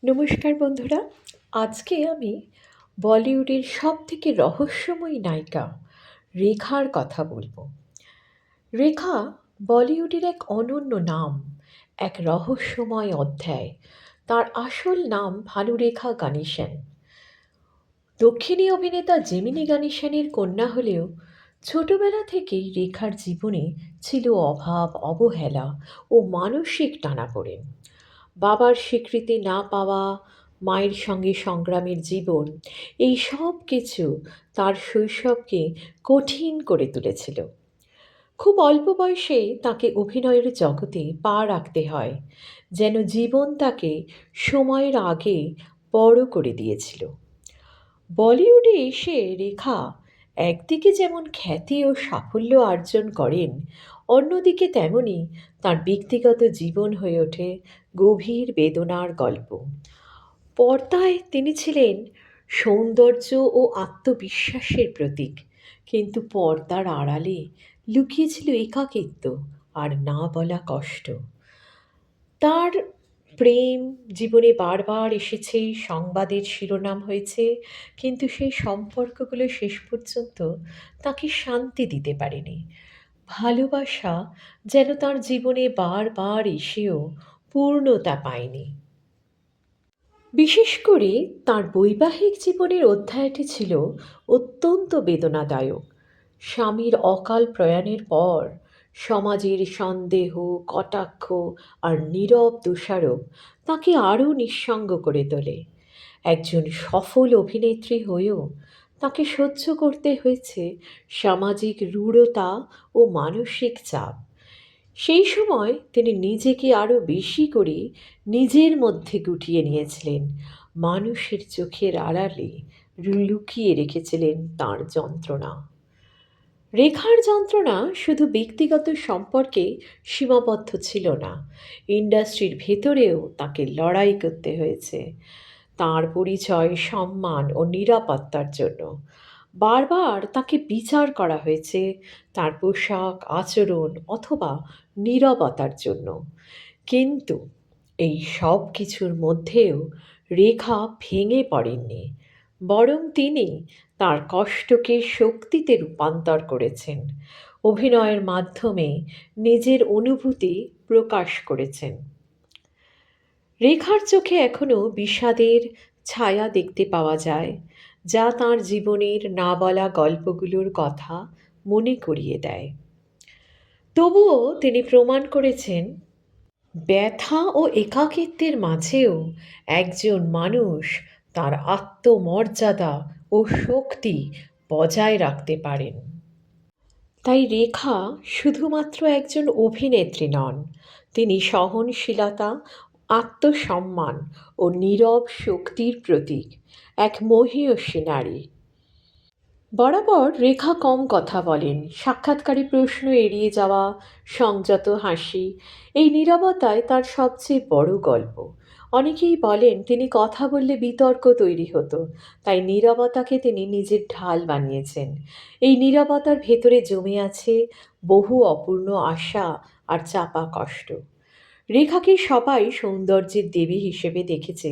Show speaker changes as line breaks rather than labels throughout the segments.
নমস্কার বন্ধুরা। আজকে আমি বলিউডের সবথেকে রহস্যময়ী নায়িকা রেখার কথা বলবো। রেখা বলিউডের এক অনন্য নাম, এক রহস্যময় অধ্যায়। তার আসল নাম ভানুরেখা গানেশন। দক্ষিণী অভিনেতা জেমিনি গানেশনের কন্যা হলেও ছোটবেলা থেকেই রেখার জীবনে ছিল অভাব, অবহেলা ও মানসিক টানাপোড়েন। বাবার স্বীকৃতি না পাওয়া, মায়ের সঙ্গে সংগ্রামের জীবন, এই সব কিছু তার শৈশবকে কঠিন করে তুলেছিল। খুব অল্প বয়সে তাকে অভিনয়ের জগতে পা রাখতে হয়, যেন জীবন তাকে সময়ের আগে বড় করে দিয়েছিল। বলিউডে এসে রেখা একদিকে যেমন খ্যাতি ও সাফল্য অর্জন করেন, অন্যদিকে তেমনি তার ব্যক্তিগত জীবন হয়ে ওঠে গভীর বেদনার গল্প। পর্দায় তিনি ছিলেন সৌন্দর্য ও আত্মবিশ্বাসের প্রতীক, কিন্তু পর্দার আড়ালে লুকিয়েছিল একাকিত্ব আর না বলা কষ্ট। তার প্রেম জীবনে বারবার এসেছে, সংবাদের শিরোনাম হয়েছে, কিন্তু সেই সম্পর্কগুলো শেষ পর্যন্ত তাকে শান্তি দিতে পারেনি। ভালোবাসা যেন তার জীবনে বারবার এসেও পূর্ণতা পায়নি। বিশেষ করে তার বৈবাহিক জীবনের অধ্যায়টি ছিল অত্যন্ত বেদনাদায়ক। স্বামীর অকাল প্রয়াণের পর সমাজের সন্দেহ, কটাক্ষ আর নীরব দোষারোপ তাকে আরও নিঃসঙ্গ করে তোলে। একজন সফল অভিনেত্রী হয়েও তাকে সহ্য করতে হয়েছে সামাজিক রূঢ়তা ও মানসিক চাপ। সেই সময় তিনি নিজেকে আরও বেশি করে নিজের মধ্যে গুটিয়ে নিয়েছিলেন, মানুষের চোখের আড়ালে লুকিয়ে রেখেছিলেন তাঁর যন্ত্রণা। রেখার যন্ত্রণা শুধু ব্যক্তিগত সম্পর্কে সীমাবদ্ধ ছিল না, ইন্ডাস্ট্রির ভেতরেও তাকে লড়াই করতে হয়েছে তার পরিচয়, সম্মান ও নিরাপত্তার জন্য। বারবার তাকে বিচার করা হয়েছে তার পোশাক, আচরণ অথবা নীরবতার জন্য। কিন্তু এই সব কিছুর মধ্যেও রেখা ভেঙে পড়েননি, বরং তিনি তার কষ্টকে শক্তিতে রূপান্তর করেছেন। অভিনয়ের মাধ্যমে নিজের অনুভূতি প্রকাশ করেছেন। রেখার চোখে এখনো বিষাদের ছায়া দেখতে পাওয়া যায়, যা তাঁর জীবনের না বলা গল্পগুলোর কথা মনে করিয়ে দেয়। তবুও তিনি প্রমাণ করেছেন, ব্যথা ও একাকিত্বের মাঝেও একজন মানুষ তার আত্মমর্যাদা ও শক্তি বজায় রাখতে পারেন। তাই রেখা শুধুমাত্র একজন অভিনেত্রী নন, তিনি সহনশীলতা, আত্মসম্মান ও নীরব শক্তির প্রতীক, এক মহীয়সী নারী। বরাবর রেখা কম কথা বলেন, সাক্ষাৎকারে প্রশ্ন এড়িয়ে যাওয়া, সংযত হাসি, এই নীরবতায় তার সবচেয়ে বড় গল্প। অনেকেই বলেন তিনি কথা বললে বিতর্ক তৈরি হতো, তাই নীরবতাকে তিনি নিজের ঢাল বানিয়েছেন। এই নীরবতার ভেতরে জমে আছে বহু অপূর্ণ আশা আর চাপা কষ্ট। রেখাকে সবাই সৌন্দর্যের দেবী হিসেবে দেখেছে।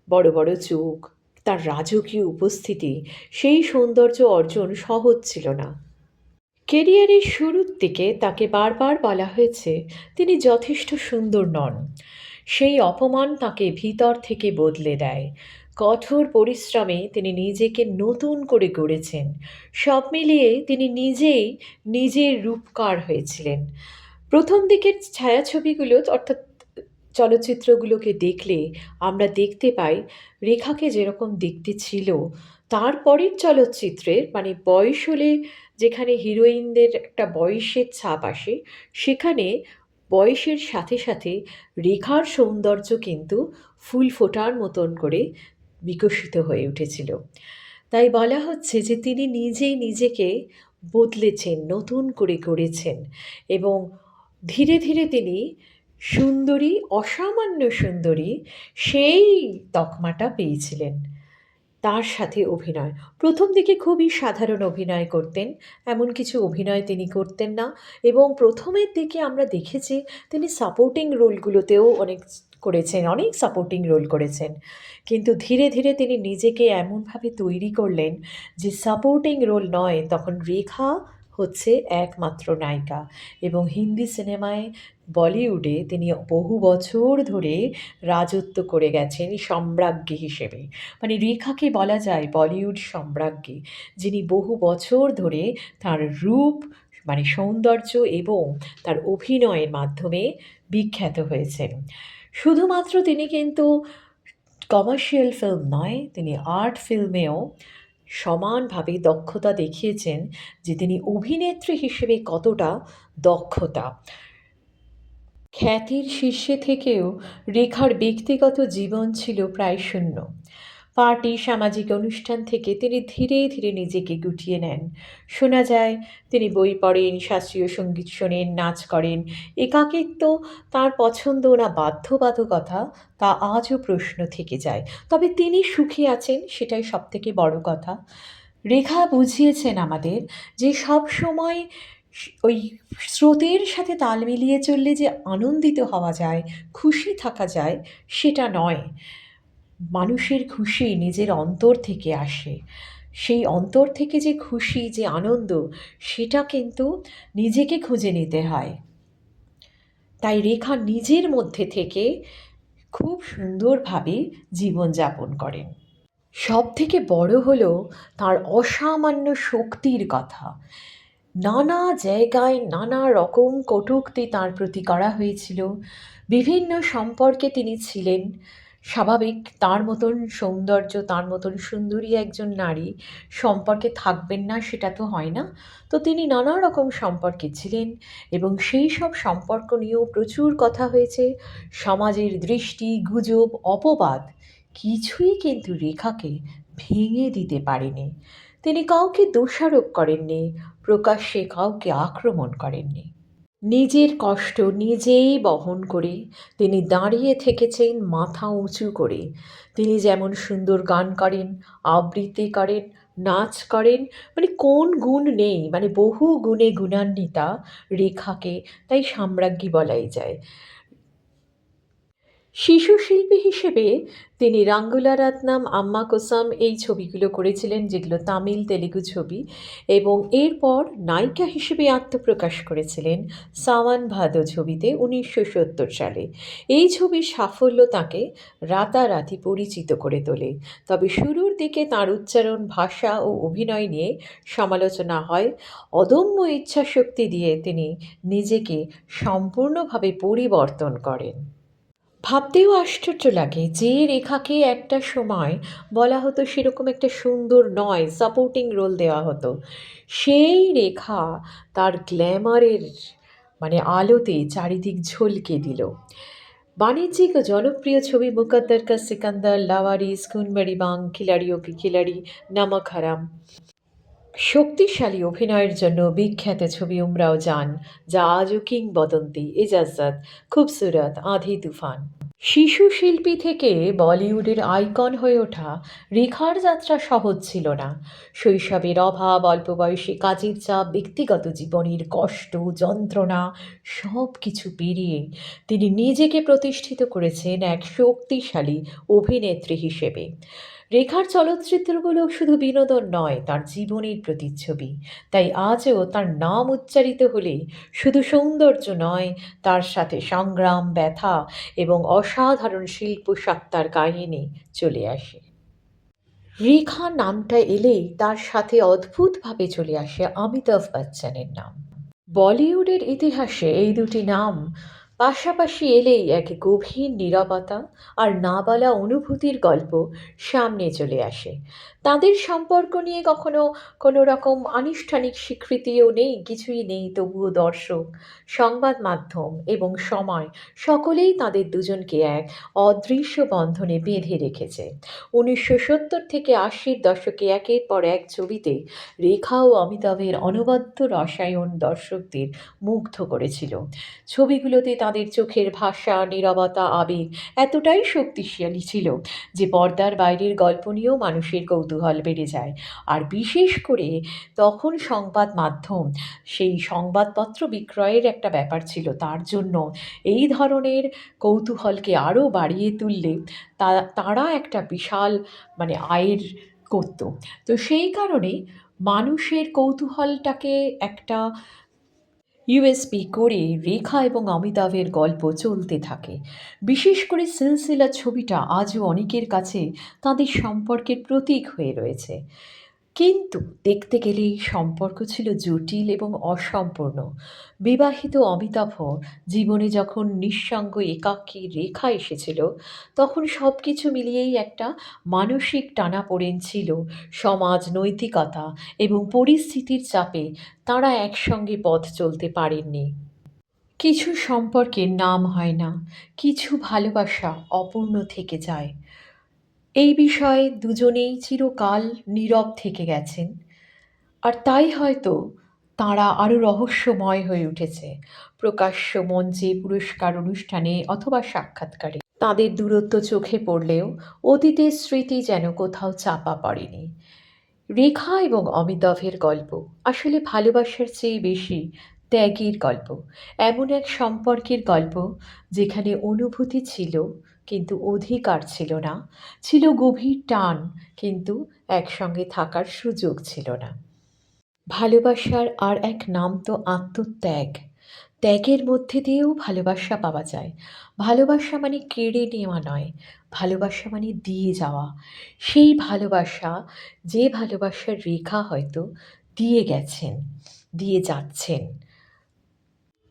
বড় বড় চোখ, তার রাজকীয় উপস্থিতি, সেই সৌন্দর্য অর্জন সহজ ছিল না। কেরিয়ারের শুরুর দিকে তাকে বারবার বলা হয়েছে তিনি যথেষ্ট সুন্দর নন। সেই অপমান তাকে ভিতর থেকে বদলে দেয়। কঠোর পরিশ্রমে তিনি নিজেকে নতুন করে গড়েছেন। সব মিলিয়ে তিনি নিজেই নিজের রূপকার হয়েছিলেন। প্রথম দিকের ছায়াছবিগুলো অর্থাৎ চলচ্চিত্রগুলোকে দেখলে আমরা দেখতে পাই রেখাকে যেরকম দেখতে ছিল, তারপরের চলচ্চিত্রের মানে বয়স হলে যেখানে হিরোইনদের একটা বয়সের ছাপ আসে, সেখানে বয়সের সাথে সাথে রেখার সৌন্দর্য কিন্তু ফুল ফোটার মতন করে বিকশিত হয়ে উঠেছিল। তাই বলা হচ্ছে যে তিনি নিজেই নিজেকে বদলেছেন, নতুন করে গড়েছেন এবং ধীরে ধীরে তিনি সুন্দরী, অসামান্য সুন্দরী সেই তকমাটা পেয়েছিলেন। তার সাথে অভিনয়। প্রথম দিকে খুবই সাধারণ অভিনয় করতেন। এমন কিছু অভিনয় তিনি করতেন না এবং প্রথমের দিকে আমরা দেখেছি তিনি সাপোর্টিং রোলগুলোতেও অনেক করেছেন, অনেক সাপোর্টিং রোল করেছেন। কিন্তু ধীরে, ধীরে তিনি নিজেকে এমনভাবে তৈরি করলেন যে সাপোর্টিং রোল নয়, তখন রেখা হচ্ছে একমাত্র নায়িকা এবং হিন্দি সিনেমায়, বলিউডে তিনি বহু বছর ধরে রাজত্ব করে গেছেন সম্রাজ্ঞী হিসেবে। মানে রেখাকে বলা যায় বলিউড সম্রাজ্ঞী, যিনি বহু বছর ধরে তার রূপ, মানে সৌন্দর্য এবং তার অভিনয়ের মাধ্যমে বিখ্যাত হয়েছেন। শুধুমাত্র তিনি কিন্তু কমার্শিয়াল ফিল্ম নয়, তিনি আর্ট ফিল্মেও সমানভাবে দক্ষতা দেখিয়েছেন যে তিনি অভিনেত্রী হিসেবে কতটা দক্ষতা। খ্যাতির শীর্ষে থেকেও রেখার ব্যক্তিগত জীবন ছিল প্রায় শূন্য। পার্টি, সামাজিক অনুষ্ঠান থেকে তিনি ধীরে ধীরে নিজেকে গুটিয়ে নেন। শোনা যায় তিনি বই পড়েন, শাস্ত্রীয় সঙ্গীত শোনেন, নাচ করেন। একাকিত্ব তার পছন্দ না বাধ্যবাধকতা, তা আজও প্রশ্ন থেকে যায়। তবে তিনি সুখী আছেন, সেটাই সবথেকে বড় কথা। রেখা বুঝিয়েছেন আমাদের যে সব সময় ওই স্রোতের সাথে তাল মিলিয়ে চললে যে আনন্দিত হওয়া যায়, খুশি থাকা যায়, সেটা নয়। মানুষের খুশি নিজের অন্তর থেকে আসে। সেই অন্তর থেকে যে খুশি, যে আনন্দ, সেটা কিন্তু নিজেকে খুঁজে নিতে হয়। তাই রেখা নিজের মধ্যে থেকে খুব সুন্দরভাবে জীবনযাপন করেন। সবথেকে বড় হলো তার অসামান্য শক্তির কথা। নানা জায়গায় নানা রকম কটূক্তি তাঁর প্রতি করা হয়েছিল। বিভিন্ন সম্পর্কে তিনি ছিলেন। স্বাভাবিক, তার মতন সৌন্দর্য, তার মতন সুন্দরী একজন নারী সম্পর্কে থাকবেন না, সেটা তো হয় না। তো তিনি নানা রকম সম্পর্কে ছিলেন এবং সেই সব সম্পর্ক নিয়েও প্রচুর কথা হয়েছে। সমাজের দৃষ্টি, গুজব, অপবাদ কিছুই কিন্তু রেখাকে ভেঙে দিতে পারেনি। তিনি কাউকে দোষারোপ করেননি, প্রকাশ্যে কাউকে আক্রমণ করেননি। নিজের কষ্ট নিজেই বহন করে তিনি দাঁড়িয়ে থেকেছেন মাথা উঁচু করে। তিনি যেমন সুন্দর গান করেন, আবৃত্তি করেন, নাচ করেন, মানে কোন গুণ নেই, মানে বহু গুণে গুণান্বিতা রেখাকে, তাই সাম্রাজ্ঞী বলাই যায়। শিশু শিল্পী হিসেবে তিনি রাঙ্গুলা রত্নম, আম্মা কোসাম এই ছবিগুলো করেছিলেন, যেগুলো তামিল তেলুগু ছবি, এবং এরপর নায়িকা হিসেবে আত্মপ্রকাশ করেছিলেন সাওয়ান ভাদো ছবিতে 1970 সালে। এই ছবির সাফল্য তাকে রাতারাতি পরিচিত করে তোলে। তবে শুরুর দিকে তার উচ্চারণ, ভাষা ও অভিনয় নিয়ে সমালোচনা হয়। অদম্য ইচ্ছাশক্তি দিয়ে তিনি নিজেকে সম্পূর্ণভাবে পরিবর্তন করেন। ভাবতেও আশ্চর্য লাগে যে রেখাকে একটা সময় বলা হতো সেরকম একটা সুন্দর নয়, সাপোর্টিং রোল দেওয়া হতো, সেই রেখা তার গ্ল্যামারের মানে আলোতে চারিদিক ঝলকে দিল। বাণিজ্যিক ও জনপ্রিয় ছবি মুকদ্দর কা সিকান্দার, লাওয়ারিস, খুন বাড়ি বাং, খিলাড়িও কি খিলাড়ি, নমক হারাম। শক্তিশালী অভিনয়ের জন্য বিখ্যাত ছবি উমরাও জান, যা আজও কিংবদন্তি, এজাজত, খুবসুরত, আঁধি তুফান। শিশু শিল্পী থেকে বলিউডের আইকন হয়ে ওঠা রেখার যাত্রা সহজ ছিল না। শৈশবের অভাব, অল্প বয়সে কাজের চাপ, ব্যক্তিগত জীবনের কষ্ট, যন্ত্রণা, সব কিছু পেরিয়ে তিনি নিজেকে প্রতিষ্ঠিত করেছেন এক শক্তিশালী অভিনেত্রী হিসেবে। রেখার চলচ্চিত্রগুলো শুধু বিনোদন নয়, তার জীবনের প্রতিচ্ছবি। তাই আজও তার নাম উচ্চারিত হলে শুধু সৌন্দর্য নয়, তার সাথে সংগ্রাম, ব্যথা এবং অসাধারণ শিল্প সত্তার কাহিনী চলে আসে। রেখা নামটা এলেই তার সাথে অদ্ভুতভাবে চলে আসে অমিতাভ বচ্চনের নাম। বলিউডের ইতিহাসে এই দুটি নাম পাশাপাশি এলেই এক গভীর নীরবতা আর না বলা অনুভূতির গল্প সামনে চলে আসে। তাদের সম্পর্ক নিয়ে কখনো কোনো রকম আনুষ্ঠানিক স্বীকৃতিও নেই, কিছুই নেই, তবুও দর্শক, সংবাদ মাধ্যম এবং সময় সকলেই তাদের দুজনকে এক অদৃশ্য বন্ধনে বেঁধে রেখেছে। 1970 থেকে 80-র দশকে একের পর এক ছবিতে রেখা ও অমিতাভের অনবদ্য রসায়ন দর্শকদের মুগ্ধ করেছিল। ছবিগুলোতে তাদের তাদের চোখের ভাষা, নীরবতা, আবেগ এতটাই শক্তিশালী ছিল যে পর্দার বাইরের গল্প নিয়েও মানুষের কৌতূহল বেড়ে যায়। আর বিশেষ করে তখন সংবাদ মাধ্যম, সেই সংবাদপত্র বিক্রয়ের একটা ব্যাপার ছিল। তার জন্য এই ধরনের কৌতূহলকে আরও বাড়িয়ে তুললে তারা একটা বিশাল আয়ের করত। তো সেই কারণে মানুষের কৌতূহলটাকে একটা ইউএসপি করে রেখা এবং অমিতাভের গল্প চলতে থাকে। বিশেষ করে সিলসিলা ছবিটা আজও অনেকের কাছে তাদের সম্পর্কের প্রতীক হয়ে রয়েছে। কিন্তু দেখতে গেলে এই সম্পর্ক ছিল জটিল এবং অসম্পূর্ণ। বিবাহিত অমিতাভ জীবনে যখন নিঃসঙ্গ একাকী রেখা এসেছিল, তখন সব কিছু মিলিয়েই একটা মানসিক টানাপোড়েন ছিল। সমাজ, নৈতিকতা এবং পরিস্থিতির চাপে তাঁরা একসঙ্গে পথ চলতে পারেননি। কিছু সম্পর্কের নাম হয় না, কিছু ভালোবাসা অপূর্ণ থেকে যায়। এই বিষয়ে দুজনেই চিরকাল নীরব থেকে গেছেন। আর তাই হয়তো তাঁরা আরও রহস্যময় হয়ে উঠেছে প্রকাশ্য মঞ্চে, পুরস্কার অনুষ্ঠানে অথবা সাক্ষাৎকারে। তাঁদের দূরত্ব চোখে পড়লেও অতীতের স্মৃতি যেন কোথাও চাপা পড়েনি। রেখা এবং অমিতাভের গল্প আসলে ভালোবাসার চেয়ে বেশি ত্যাগের গল্প। এমন এক সম্পর্কের গল্প যেখানে অনুভূতি ছিল কিন্তু অধিকার ছিল না, ছিল গভীর টান কিন্তু একসঙ্গে থাকার সুযোগ ছিল না। ভালোবাসার আর এক নাম তো আত্মত্যাগ। ত্যাগের মধ্যে দিয়েও ভালোবাসা পাওয়া যায়। ভালোবাসা মানে কেড়ে নেওয়া নয়, ভালোবাসা মানে দিয়ে যাওয়া। সেই ভালোবাসা, যে ভালোবাসার রেখা হয়তো দিয়ে গেছেন, দিয়ে যাচ্ছেন।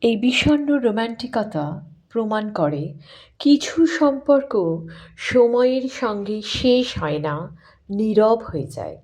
এই বিষণ্ণ রোম্যান্টিকতা প্রমাণ করে কিছু সম্পর্ক সময়ের সঙ্গে শেষ হয় না, নীরব হয়ে যায়।